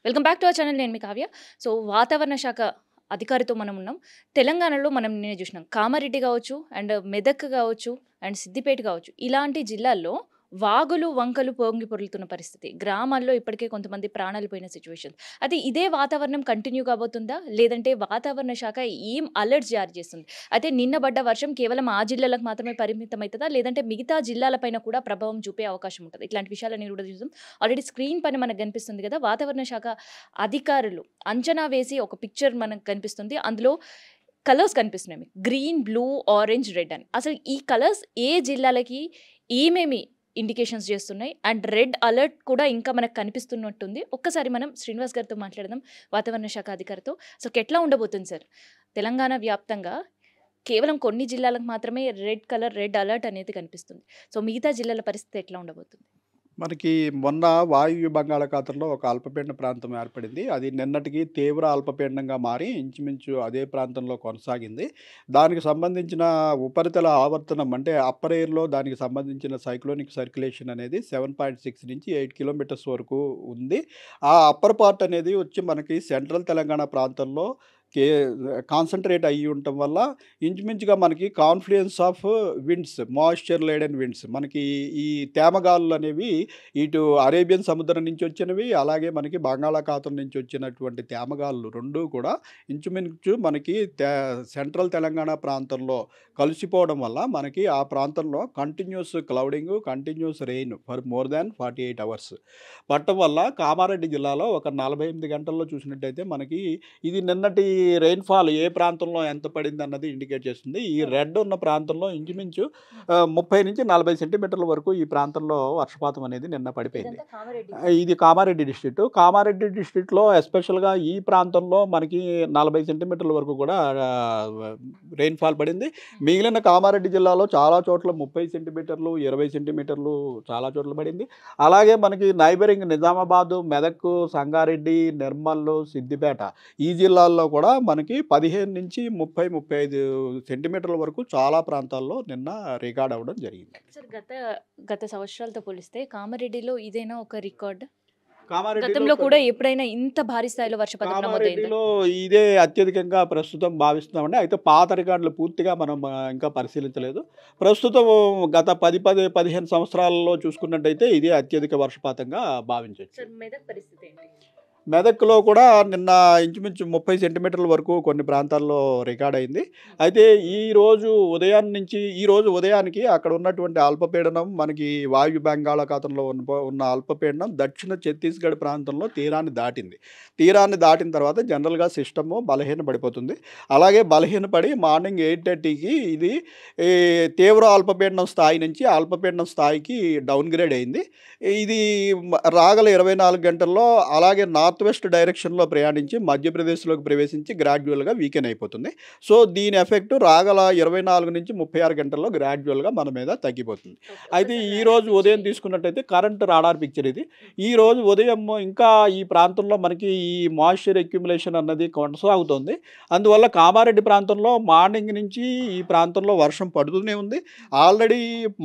Welcome back to our channel. నేను మీ Kavya. So వాతావరణ శాఖ అధికారితో మనం ఉన్నాం. తెలంగాణలో మనం నిన్నే చూసినాం. కామారెడ్డి కావచ్చు, అండ్ మెదక్ కావచ్చు, అండ్ సిద్దిపేట కావచ్చు. ఇలాంటి జిల్లాల్లో వాగులు, వంకలు పొంగి పొర్లుతున్న పరిస్థితి. గ్రామాల్లో ఇప్పటికే కొంతమంది ప్రాణాలు పోయిన సిచ్యువేషన్. అయితే ఇదే వాతావరణం కంటిన్యూ కాబోతుందా? లేదంటే వాతావరణ శాఖ ఏం అలర్ట్స్ జారీ చేస్తుంది? అయితే నిన్న పడ్డ వర్షం కేవలం ఆ జిల్లాలకు మాత్రమే పరిమితం అవుతుందా? లేదంటే మిగతా జిల్లాలపైన కూడా ప్రభావం చూపే అవకాశం ఉంటది? ఇట్లాంటి విషయాలన్నీ కూడా చూద్దాం. ఆల్రెడీ స్క్రీన్ పైన మనకు కనిపిస్తుంది కదా, వాతావరణ శాఖ అధికారులు అంచనా వేసి ఒక పిక్చర్ మనకు కనిపిస్తుంది. అందులో కలర్స్ కనిపిస్తున్నాయి మీకు. గ్రీన్, బ్లూ, ఆరెంజ్, రెడ్ అని. అసలు ఈ కలర్స్ ఏ జిల్లాలకి ఏమేమి ఇండికేషన్స్ చేస్తున్నాయి? అండ్ రెడ్ అలర్ట్ కూడా ఇంకా మనకు కనిపిస్తున్నట్టుంది. ఒక్కసారి మనం శ్రీనివాస్ గారితో మాట్లాడదాం, వాతావరణ శాఖ అధికారితో. అసలు ఎట్లా ఉండబోతుంది సార్ తెలంగాణ వ్యాప్తంగా? కేవలం కొన్ని జిల్లాలకు మాత్రమే రెడ్ కలర్, రెడ్ అలర్ట్ అనేది కనిపిస్తుంది. సో మిగతా జిల్లాల పరిస్థితి ఎట్లా ఉండబోతుంది? మనకి మొన్న వాయువ్య బంగాళాఖాతంలో ఒక అల్పపీడన ప్రాంతం ఏర్పడింది. అది నిన్నటికి తీవ్ర అల్పపీడనంగా మారి ఇంచుమించు అదే ప్రాంతంలో కొనసాగింది. దానికి సంబంధించిన ఉపరితల ఆవర్తనం అంటే అప్పర్ ఎయిర్‌లో దానికి సంబంధించిన సైక్లోనిక్ సర్క్యులేషన్ అనేది 7.6 నుంచి 8 కిలోమీటర్స్ వరకు ఉంది. ఆ అప్పర్ పార్ట్ అనేది వచ్చి మనకి సెంట్రల్ తెలంగాణ ప్రాంతంలో కే కాన్సంట్రేట్ అయ్యి ఉండటం వల్ల ఇంచుమించుగా మనకి confluence of winds, moisture laden winds మనకి ఈ తేమగాలులు అనేవి ఇటు అరేబియన్ సముద్రం నుంచి వచ్చినవి, అలాగే మనకి బంగాళాఖాతం నుంచి వచ్చినటువంటి తేమగాలులు 2 కూడా ఇంచుమించు మనకి సెంట్రల్ తెలంగాణ ప్రాంతంలో కలిసిపోవడం వల్ల మనకి ఆ ప్రాంతంలో continuous clouding, continuous rain for more than 48 hours పడటం వల్ల కామారెడ్డి జిల్లాలో ఒక 48 గంటల్లో చూసినట్టయితే మనకి ఇది నిన్నటి రెయిన్‌ఫాల్ ఏ ప్రాంతంలో ఎంత పడిందన్నది ఇండికేట్ చేస్తుంది. ఈ రెడ్ ఉన్న ప్రాంతంలో ఇంచుమించు 30-40 సెంటీమీటర్ల వరకు ఈ ప్రాంతంలో వర్షపాతం అనేది నిన్న పడిపోయింది. ఇదంతా కామారెడ్డి. ఇది కామారెడ్డి డిస్ట్రిక్ట్. కామారెడ్డి డిస్ట్రిక్ట్‌లో ఎస్పెషల్‌గా ఈ ప్రాంతంలో మనకి 40 సెంటీమీటర్ల వరకు కూడా రెయిన్‌ఫాల్ పడింది. మిగిలిన కామారెడ్డి జిల్లాలో చాలా చోట్ల 30 సెంటీమీటర్లు, 20 సెంటీమీటర్లు చాలా చోట్ల పడింది. అలాగే మనకి నైబరింగ్ నిజామాబాదు, మెదక్, సంగారెడ్డి, నిర్మల్, సిద్దిపేట ఈ జిల్లాల్లో కూడా మనకి 15-30-35 సెంటీమీటర్ల వరకు చాలా ప్రాంతాల్లో నిన్న రికార్డ్ అవ్వడం జరిగింది. సార్ గత సంవత్సరాలతో పోలిస్తే కామారెడ్డిలో ఇదేనా ఒక రికార్డ్? కామారెడ్డిలో గతంలో కూడా ఎప్పుడైనా ఇంత భారీ స్థాయిలో వర్షపాతం నమోదైందా? కామారెడ్డిలో ఇదే అత్యధికంగా ప్రస్తుతం భావిస్తున్నామండి. అయితే పాత రికార్డులు పూర్తిగా మనం ఇంకా పరిశీలించలేదు. ప్రస్తుతం గత 15 సంవత్సరాలలో చూసుకున్నట్టయితే ఇదే అత్యధిక వర్షపాతంగా భావించొచ్చు. సార్ మెదక్ పరిస్థితి ఏంటి? మెదక్లో కూడా నిన్న ఇంచుమించు 30 సెంటీమీటర్ల వరకు కొన్ని ప్రాంతాల్లో రికార్డ్ అయింది. అయితే ఈ రోజు ఉదయానికి అక్కడ ఉన్నటువంటి అల్పపీడనం మనకి వాయు బంగాళాఖాతంలో ఉన్న అల్పపీడనం దక్షిణ ఛత్తీస్గఢ్ ప్రాంతంలో తీరాన్ని దాటింది. తీరాన్ని దాటిన తర్వాత జనరల్‌గా సిస్టము బలహీనపడిపోతుంది. అలాగే బలహీనపడి మార్నింగ్ 8:30కి ఇది ఈ తీవ్ర అల్పపీడనం స్థాయి నుంచి అల్పపీడనం స్థాయికి డౌన్‌గ్రేడ్ అయింది. ఇది రాగల 24 గంటల్లో అలాగే నార్త్ వెస్ట్ డైరెక్షన్‌లో ప్రయాణించి మధ్యప్రదేశ్‌లోకి ప్రవేశించి గ్రాడ్యువల్‌గా వీకెన్ అయిపోతుంది. సో దీని ఎఫెక్ట్ రాగల 24-36 గంటల్లో గ్రాడ్యువల్‌గా మన మీద తగ్గిపోతుంది. అయితే ఈ రోజు ఉదయం తీసుకున్నట్టయితే కరెంట్ రాడార్ పిక్చర్ ఇది. ఈ రోజు ఉదయం ఇంకా ఈ ప్రాంతంలో మనకి ఈ మాయిశ్చర్ అక్యుములేషన్ అన్నది కొనసాగుతోంది. అందువల్ల కామారెడ్డి ప్రాంతంలో మార్నింగ్ నుంచి ఈ ప్రాంతంలో వర్షం పడుతూనే ఉంది. ఆల్రెడీ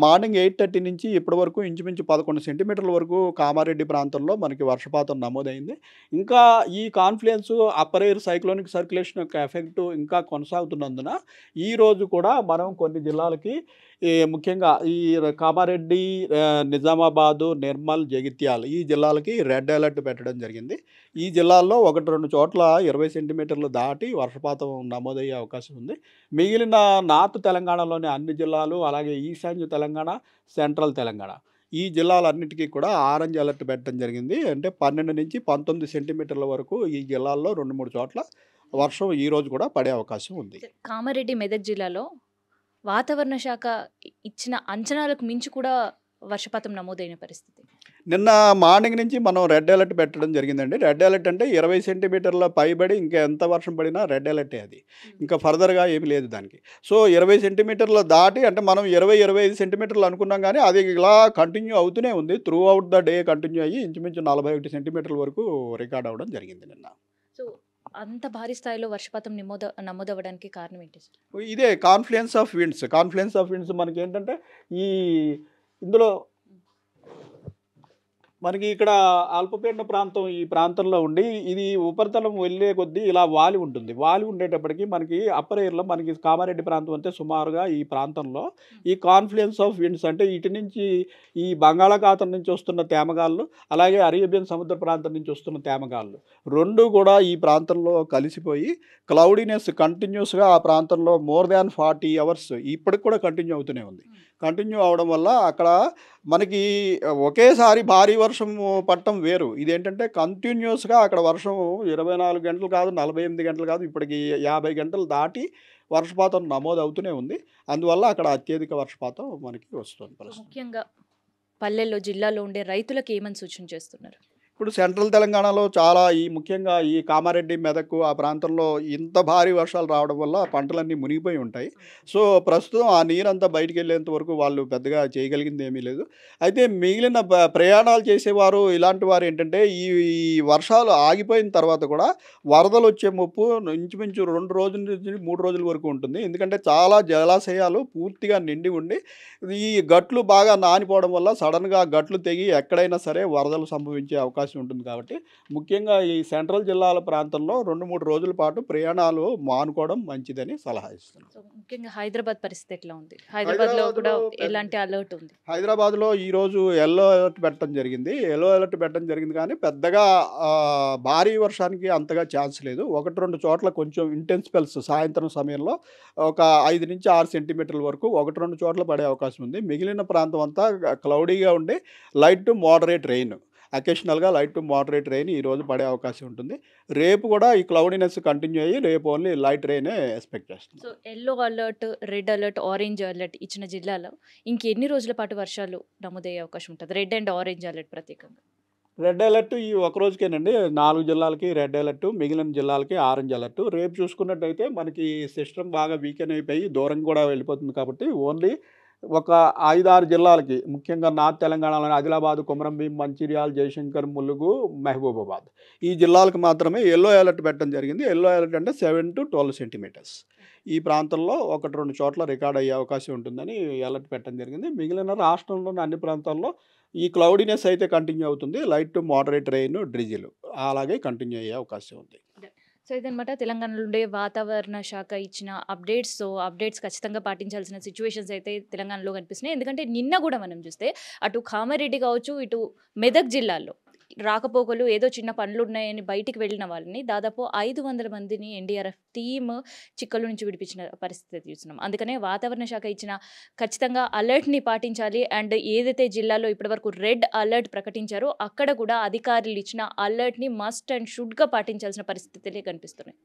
మార్నింగ్ 8:30 నుంచి ఇప్పటి వరకు ఇంచుమించు 11 సెంటీమీటర్ల వరకు కామారెడ్డి ప్రాంతంలో మనకి వర్షపాతం నమోదైంది. ఇంకా ఈ confluence upper air cyclonic circulation యొక్క ఎఫెక్ట్ ఇంకా కొనసాగుతున్నందున ఈరోజు కూడా మనం కొన్ని జిల్లాలకి ముఖ్యంగా ఈ కామారెడ్డి, నిజామాబాదు, నిర్మల్, జగిత్యాల ఈ జిల్లాలకి రెడ్ అలర్ట్ పెట్టడం జరిగింది. ఈ జిల్లాల్లో 1-2 చోట్ల 20 సెంటీమీటర్లు దాటి వర్షపాతం నమోదయ్యే అవకాశం ఉంది. మిగిలిన నార్త్ తెలంగాణలోని అన్ని జిల్లాలు, అలాగే ఈశాన్య తెలంగాణ, సెంట్రల్ తెలంగాణ ఈ జిల్లాలన్నిటికీ కూడా ఆరెంజ్ అలర్ట్ పెట్టడం జరిగింది. అంటే 12-19 సెంటీమీటర్ల వరకు ఈ జిల్లాల్లో 2-3 చోట్ల వర్షం ఈరోజు కూడా పడే అవకాశం ఉంది. కామారెడ్డి, మెదక్ జిల్లాలో వాతావరణ శాఖ ఇచ్చిన అంచనాలకు మించి కూడా వర్షపాతం నమోదైన పరిస్థితి. నిన్న మార్నింగ్ నుంచి మనం రెడ్ అలర్ట్ పెట్టడం జరిగిందండి. రెడ్ అలర్ట్ అంటే 20 సెంటీమీటర్ల పైబడి ఇంకా ఎంత వర్షం పడినా రెడ్ అలర్టే అది. ఇంకా ఫర్దర్‌గా ఏమీ లేదు దానికి. సో 20 సెంటీమీటర్లు దాటి అంటే మనం 20-25 సెంటీమీటర్లు అనుకున్నాం గానీ అది ఇలా కంటిన్యూ అవుతూనే ఉంది. Through out the day continue అయ్యి ఇంచుమించు 41 సెంటీమీటర్ల వరకు రికార్డ్ అవ్వడం జరిగింది నిన్న. సో అంత భారీ స్థాయిలో వర్షపాతం నమోదవ్వడానికి కారణం ఏంటి సార్? ఇదే confluence of winds. Confluence of winds మనకేంటంటే ఇందులో మనకి ఇక్కడ అల్పపీడన ప్రాంతం ఈ ప్రాంతంలో ఉండి ఇది ఉపరితలం వెళ్ళే కొద్దీ ఇలా వాలి ఉంటుంది. వాలి ఉండేటప్పటికి మనకి అప్పర్ ఎయిర్‌లో మనకి కామారెడ్డి ప్రాంతం అంతే సుమారుగా ఈ ప్రాంతంలో ఈ కాన్‌ఫ్లుయెన్స్ ఆఫ్ విండ్స్ అంటే ఇటు నుంచి ఈ బంగాళాఖాతం నుంచి వస్తున్న తేమగాళ్ళు, అలాగే అరేబియన్ సముద్ర ప్రాంతం నుంచి వస్తున్న తేమగాళ్ళు 2 కూడా ఈ ప్రాంతంలో కలిసిపోయి క్లౌడీనెస్ కంటిన్యూస్‌గా ఆ ప్రాంతంలో మోర్ దాన్ 40 అవర్స్ ఇప్పటికి కూడా కంటిన్యూ అవుతూనే ఉంది. కంటిన్యూ అవ్వడం వల్ల అక్కడ మనకి ఒకేసారి భారీ వర్షం పడటం వేరు. ఇదేంటంటే కంటిన్యూస్‌గా అక్కడ వర్షం 24 గంటలు కాదు, 48 గంటలు కాదు, ఇప్పటికి 50 గంటలు దాటి వర్షపాతం నమోదవుతూనే ఉంది. అందువల్ల అక్కడ అత్యధిక వర్షపాతం మనకి వస్తుంది సో, ప్రస్తుతం. ముఖ్యంగా పల్లెల్లో, జిల్లాలో ఉండే రైతులకు ఏమని సూచన చేస్తున్నారు? ఇప్పుడు సెంట్రల్ తెలంగాణలో చాలా ముఖ్యంగా ఈ కామారెడ్డి, మెదక్ ఆ ప్రాంతంలో ఇంత భారీ వర్షాలు రావడం వల్ల పంటలన్నీ మునిగిపోయి ఉంటాయి. సో, ప్రస్తుతం ఆ నీరంతా బయటికెళ్ళేంత వరకు వాళ్ళు పెద్దగా చేయగలిగింది ఏమీ లేదు. అయితే మిగిలిన ప్రయాణాలు చేసేవారు ఇలాంటి వారు ఏంటంటే ఈ ఈ వర్షాలు ఆగిపోయిన తర్వాత కూడా వరదలొచ్చే ముప్పు ఇంచుమించు 2 రోజుల నుంచి 3 రోజుల వరకు ఉంటుంది. ఎందుకంటే చాలా జలాశయాలు పూర్తిగా నిండి ఉండి ఈ గట్లు బాగా నానిపోవడం వల్ల సడన్‌గా గట్లు తెగి ఎక్కడైనా సరే వరదలు సంభవించే అవకాశం ఉంటుంది కాబట్టి ముఖ్యంగా ఈ సెంట్రల్ జిల్లాల ప్రాంతంలో 2, 3 రోజుల పాటు ప్రయాణాలు మానుకోవడం మంచిదని సలహా ఇస్తున్నాను. సో, ముఖ్యంగా హైదరాబాద్ పరిస్థితి ఎట్లా ఉంది? హైదరాబాద్‌లో కూడా హైదరాబాద్‌లో ఎలాంటి అలర్ట్ ఉంది? హైదరాబాద్‌లో ఈరోజు యెల్లో అలర్ట్ పెట్టడం జరిగింది. యెల్లో అలర్ట్ పెట్టడం జరిగింది కానీ పెద్దగా భారీ వర్షానికి అంతగా ఛాన్స్ లేదు. 1, 2 చోట్ల కొంచెం ఇంటెన్స్ స్పెల్స్ సాయంత్రం సమయంలో ఒక 5-6 సెంటీమీటర్ల వరకు 1, 2 చోట్ల పడే అవకాశం ఉంది. మిగిలిన ప్రాంతం అంతా క్లౌడీగా ఉండి లైట్ టు మోడరేట్ రెయిన్ అకేషనల్‌గా లైట్ టు మోడరేట్ రెయిన్ ఈరోజు పడే అవకాశం ఉంటుంది. రేపు కూడా ఈ క్లౌడీనెస్ కంటిన్యూ అయ్యి రేపు ఓన్లీ లైట్ రెయినే ఎక్స్‌పెక్ట్ చేస్తున్నాం. So, yellow alert, red alert, orange alert ఇచ్చిన జిల్లాలో ఇంకెన్ని రోజుల పాటు వర్షాలు నమోదయ్యే అవకాశం ఉంటది? రెడ్ అండ్ ఆరెంజ్ అలర్ట్ ప్రత్యేకంగా. రెడ్ అలర్ట్ ఈ ఒక రోజుకేనండి. 4 జిల్లాలకి రెడ్ అలర్ట్, మిగిలిన జిల్లాలకి ఆరెంజ్ అలర్ట్. రేపు చూసుకున్నట్టయితే మనకి సిస్టమ్ బాగా వీకెన్ అయిపోయి దూరం కూడా వెళ్ళిపోతుంది కాబట్టి ఓన్లీ ఒక 5, 6 జిల్లాలకి ముఖ్యంగా నార్త్ తెలంగాణలోని ఆదిలాబాద్, కొమరంభీం, మంచిర్యాల, జయశంకర్, ములుగు, మహబూబాబాద్ ఈ జిల్లాలకు మాత్రమే యెల్లో అలర్ట్ పెట్టడం జరిగింది. యెల్లో అలర్ట్ అంటే 7-12 సెంటీమీటర్స్. ఈ ప్రాంతంలో 1, 2 చోట్ల రికార్డ్ అయ్యే అవకాశం ఉంటుందని అలర్ట్ పెట్టడం జరిగింది. మిగిలిన రాష్ట్రంలోని అన్ని ప్రాంతాల్లో ఈ క్లౌడీనెస్ అయితే కంటిన్యూ అవుతుంది. Light to moderate rain, drizzle అలాగే కంటిన్యూ అయ్యే అవకాశం ఉంది. సో, ఇదనమాట తెలంగాణలో ఉండే వాతావరణ శాఖ ఇచ్చిన అప్డేట్స్. సో, అప్డేట్స్ ఖచ్చితంగా పాటించాల్సిన సిచ్యువేషన్స్ అయితే తెలంగాణలో కనిపిస్తున్నాయి. ఎందుకంటే నిన్న కూడా మనం చూస్తే అటు కామారెడ్డి కావచ్చు, ఇటు మెదక్ జిల్లాల్లో రాకపోకలు ఏదో చిన్న పనులున్నాయని బయటికి వెళ్ళిన వాళ్ళని దాదాపు 500 మందిని ఎన్డీఆర్ఎఫ్ టీమ్ చిక్కల నుంచి విడిపించిన పరిస్థితి చూస్తున్నాం. అందుకనే వాతావరణ శాఖ ఇచ్చిన ఖచ్చితంగా అలర్ట్‌ని పాటించాలి. అండ్ ఏదైతే జిల్లాలో ఇప్పటివరకు రెడ్ అలర్ట్ ప్రకటించారో అక్కడ కూడా అధికారులు ఇచ్చిన అలర్ట్‌ని మస్ట్ అండ్ షుడ్‌గా పాటించాల్సిన పరిస్థితులే కనిపిస్తున్నాయి.